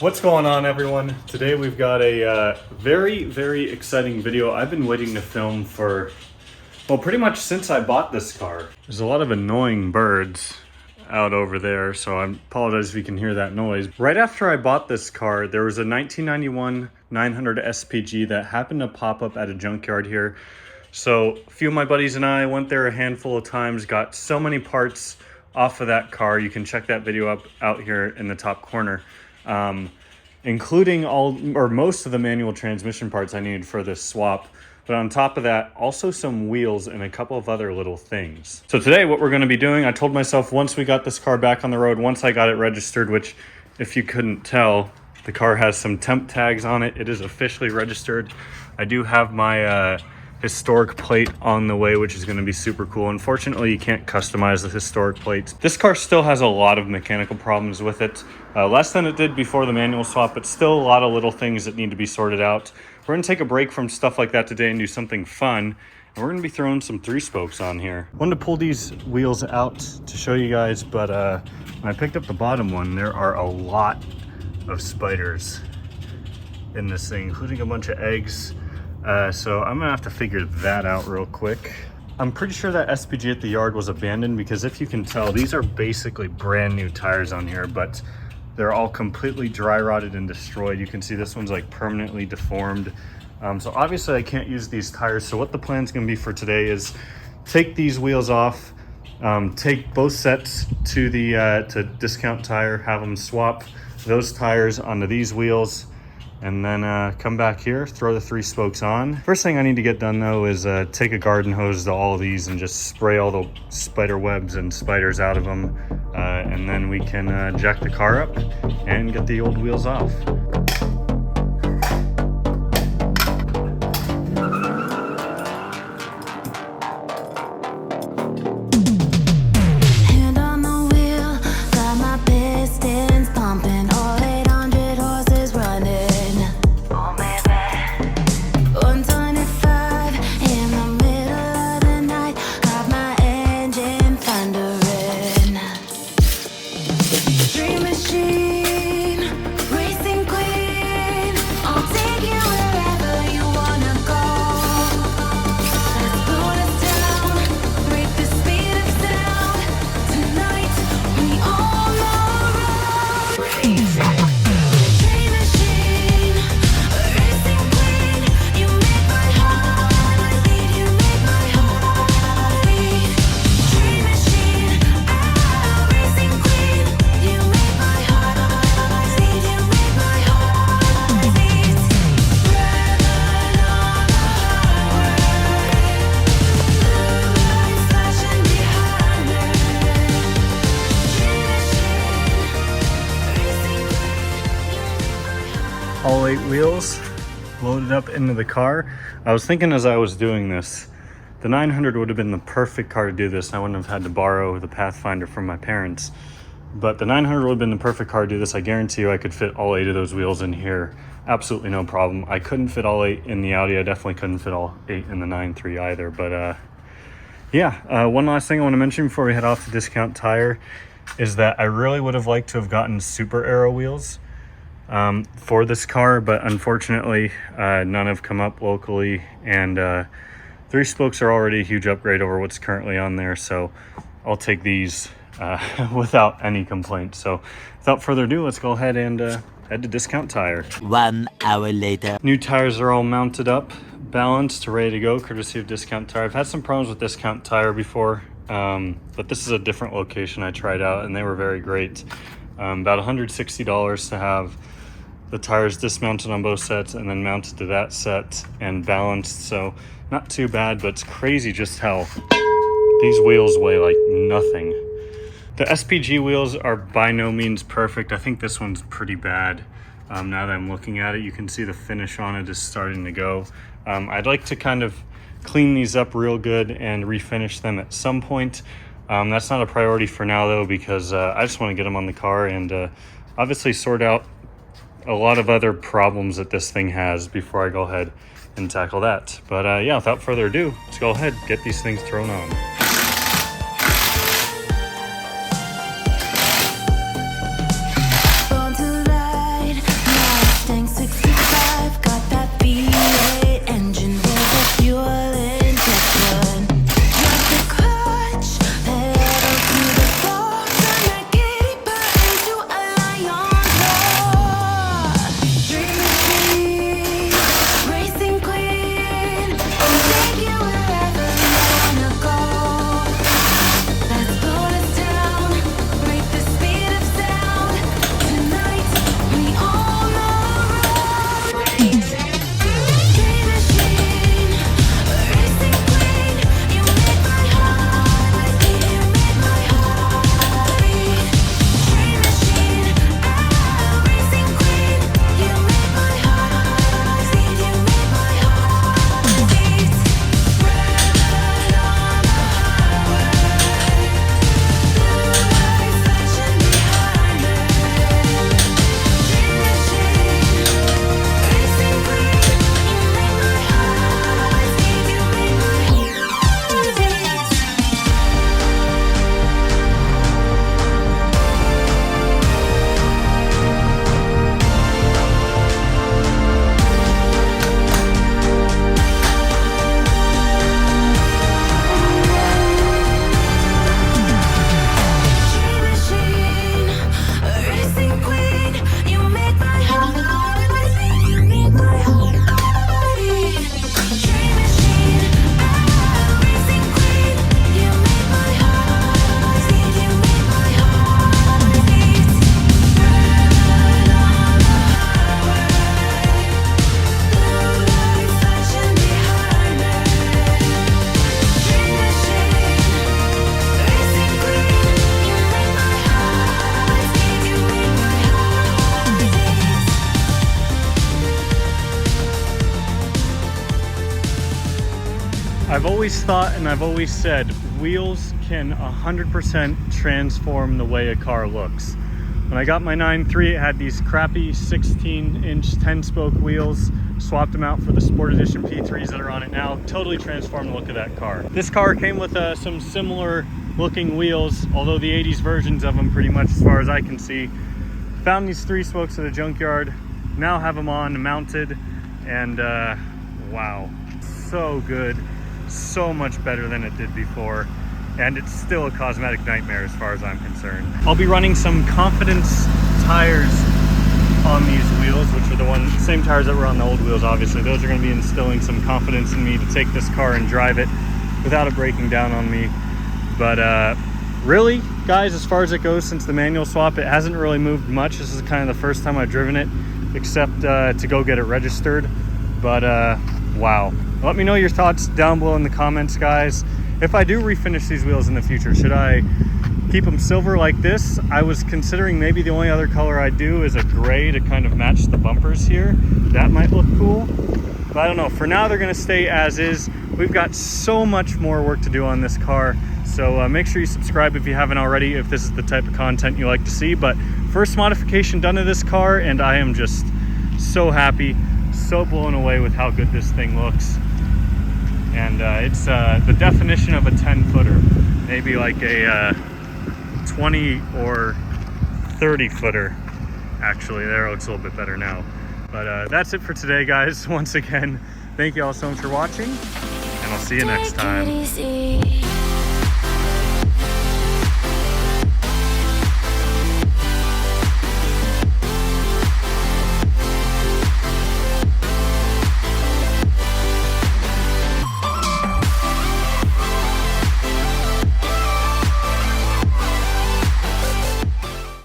What's going on, everyone? Today we've got a very exciting video I've been waiting to film for, well, pretty much since I bought this car. There's a lot of annoying birds out over there, so I apologize if you can hear that noise. Right after I bought this car, there was a 1991 900 SPG that happened to pop up at a junkyard here. So a few of my buddies and I went there a handful of times, got so many parts off of that car. You can check that video out here in the top corner. Including all or most of the manual transmission parts I needed for this swap. But on top of that, also some wheels and a couple of other little things. So today what we're going to be doing, I told myself once we got this car back on the road, once I got it registered, which if you couldn't tell, the car has some temp tags on it. It is officially registered. I do have my historic plate on the way, which is going to be super cool. Unfortunately, you can't customize the historic plates. This car still has a lot of mechanical problems with it. Less than it did before the manual swap, but still a lot of little things that need to be sorted out. We're going to take a break from stuff like that today and do something fun. And we're going to be throwing some 3-spokes on here. I wanted to pull these wheels out to show you guys, but when I picked up the bottom one, there are a lot of spiders in this thing, including a bunch of eggs. So I'm gonna have to figure that out real quick. I'm pretty sure that SPG at the yard was abandoned because if you can tell, these are basically brand new tires on here, but they're all completely dry rotted and destroyed. You can see this one's like permanently deformed. So obviously I can't use these tires. So what the plan's gonna be for today is take these wheels off, take both sets to the to Discount Tire, have them swap those tires onto these wheels, and then come back here, throw the 3-spokes on. First thing I need to get done though is take a garden hose to all of these and just spray all the spider webs and spiders out of them. And then we can jack the car up and get the old wheels off. All 8 wheels loaded up into the car. I was thinking as I was doing this, the 900 would have been the perfect car to do this. I wouldn't have had to borrow the Pathfinder from my parents. But the 900 would have been the perfect car to do this. I guarantee you I could fit all 8 of those wheels in here. Absolutely no problem. I couldn't fit all 8 in the Audi. I definitely couldn't fit all 8 in the 9.3 either. But yeah, one last thing I want to mention before we head off to Discount Tire is that I really would have liked to have gotten Super Aero wheels for this car, but unfortunately none have come up locally, and 3-spokes are already a huge upgrade over what's currently on there, so I'll take these without any complaint. So without further ado, let's go ahead and head to Discount Tire. 1 hour later. New tires are all mounted up, balanced, ready to go, courtesy of Discount Tire. I've had some problems with Discount Tire before, but this is a different location I tried out and they were very great. About $160 to have the tires dismounted on both sets and then mounted to that set and balanced, so not too bad, but it's crazy just how these wheels weigh like nothing. The SPG wheels are by no means perfect. I think this one's pretty bad. Now that I'm looking at it, you can see the finish on it is starting to go. I'd like to kind of clean these up real good and refinish them at some point. That's not a priority for now though, because I just want to get them on the car and obviously sort out a lot of other problems that this thing has before I go ahead and tackle that. But yeah, without further ado, let's go ahead, get these things thrown on. Born to ride, I've always thought and I've always said wheels can 100% transform the way a car looks. When I got my 9.3, it had these crappy 16-inch 10-spoke wheels. Swapped them out for the Sport Edition P3s that are on it now. Totally transformed the look of that car. This car came with some similar looking wheels, although the 80s versions of them pretty much as far as I can see. Found these 3 spokes at a junkyard. Now have them on mounted, and wow, so good. So much better than it did before. And it's still a cosmetic nightmare as far as I'm concerned. I'll be running some Confidence tires on these wheels, which are the same tires that were on the old wheels, obviously. Those are gonna be instilling some confidence in me to take this car and drive it without it breaking down on me. But really, guys, as far as it goes, since the manual swap, it hasn't really moved much. This is kind of the first time I've driven it, except to go get it registered. But wow. Let me know your thoughts down below in the comments, guys. If I do refinish these wheels in the future, should I keep them silver like this? I was considering maybe the only other color I'd do is a gray to kind of match the bumpers here. That might look cool, but I don't know. For now, they're gonna stay as is. We've got so much more work to do on this car, so make sure you subscribe if you haven't already, if this is the type of content you like to see. But first modification done to this car, and I am just so happy, so blown away with how good this thing looks. And it's the definition of a 10-footer, maybe like a 20 or 30-footer. Actually, there it looks a little bit better now. But that's it for today, guys. Once again, thank you all so much for watching, and I'll see you next time.